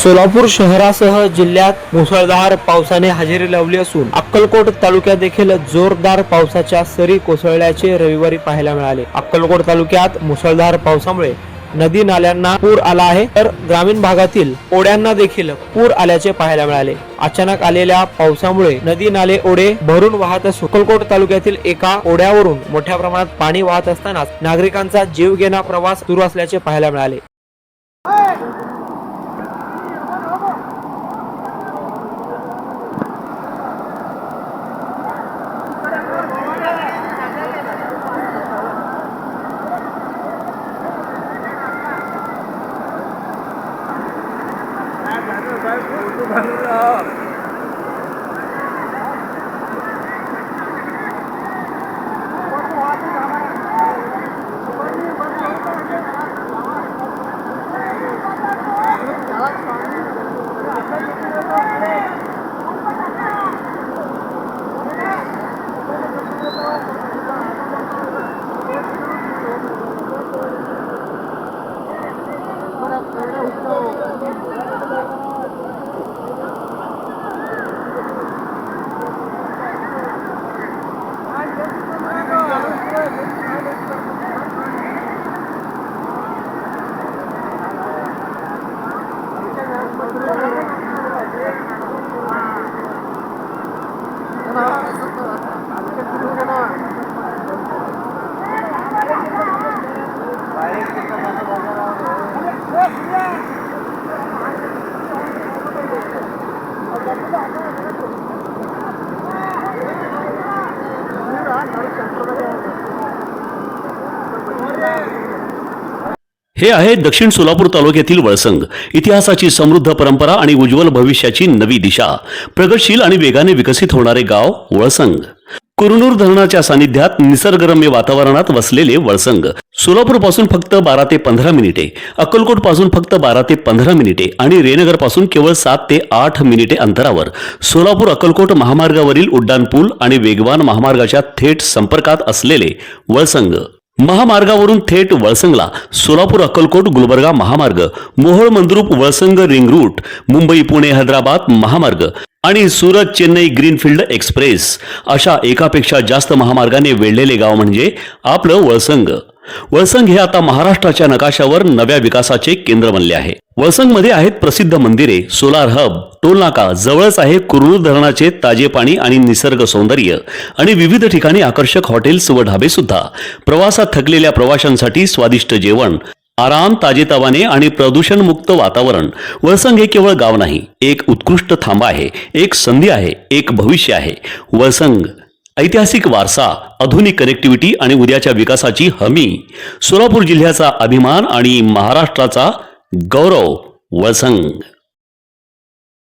सोलापूर शहरासह जिल्ह्यात मुसळधार पावसाने हजेरी लावली असून अक्कलकोट तालुक्यात देखील जोरदार पावसाच्या सरी कोसळल्याचे रविवारी पाहायला मिळाले। अक्कलकोट तालुक्यात मुसळधार पावसामुळे नदी नाल्यांना पूर आला आहे, तर ग्रामीण भागातील ओढ्यांना देखील पूर आल्याचे पाहायला मिळाले। अचानक आलेल्या पावसामुळे नदी नाले ओढे भरून वाहत असून अक्कलकोट तालुक्यातील एका ओढ्यावरून मोठ्या प्रमाणात पाणी वाहत असतानाच नागरिकांचा जीवघेणा प्रवास सुरू असल्याचे पाहायला मिळाले। हे आहे दक्षिण सोलापूर तालुक्यातील वळसंग। इतिहासाची समृद्ध परंपरा आणि उज्ज्वल भविष्याची नवी दिशा, प्रगतशील आणि वेगाने विकसित होणारे गाव वळसंग। कुरनूर धरणाच्या सानिध्यात निसर्गरम्य वातावरणात वसलेले वळसंग सोलापूर पासून फक्त 12 ते 15 मिनिटे, अक्कलकोट पासून फक्त 12 ते 15 मिनिटे आणि रेनगर पासून केवळ 7 ते 8 मिनिटे अंतरावर सोलापूर अक्कलकोट महामार्गावरील उड्डाणपूल आणि वेगवान महामार्गाच्या थेट संपर्कात असलेले वळसंग। महामार्गावरून थेट वळसंगला सोलापूर अक्कलकोट गुलबर्गा महामार्ग, मोहोळ मंद्रुप वळसंग रिंग रूट, मुंबई पुणे हैदराबाद महामार्ग आणि सुरत चेन्नई ग्रीनफील्ड एक्सप्रेस अशा एकापेक्षा जास्त महामार्गाने वेढलेले गाव म्हणजे आपलं वळसंग। वळसंग हे आता महाराष्ट्राच्या नकाशावर नव्या विकासाचे केंद्र बनले आहे। वळसंग मध्ये आहेत प्रसिद्ध मंदिरे, सोलार हब, टोलनाका, जवळच आहे कुरनूर धरणाचे ताजे पाणी आणि निसर्ग सौंदर्य आणि विविध ठिकाणी आकर्षक हॉटेल्स व ढाबे सुद्धा। प्रवासात थकलेल्या प्रवाशांसाठी स्वादिष्ट जेवण, आराम, ताजेतवाने आणि प्रदूषण मुक्त वातावरण। वळसंग हे केवळ गाव नाही, एक उत्कृष्ट थांबा आहे, एक संधी आहे, एक भविष्य आहे। वळसंग ऐतिहासिक वारसा, आधुनिक कनेक्टिव्हिटी आणि उद्याच्या विकासाची हमी। सोलापूर जिल्ह्याचा अभिमान आणि महाराष्ट्राचा गौरव वळसंग।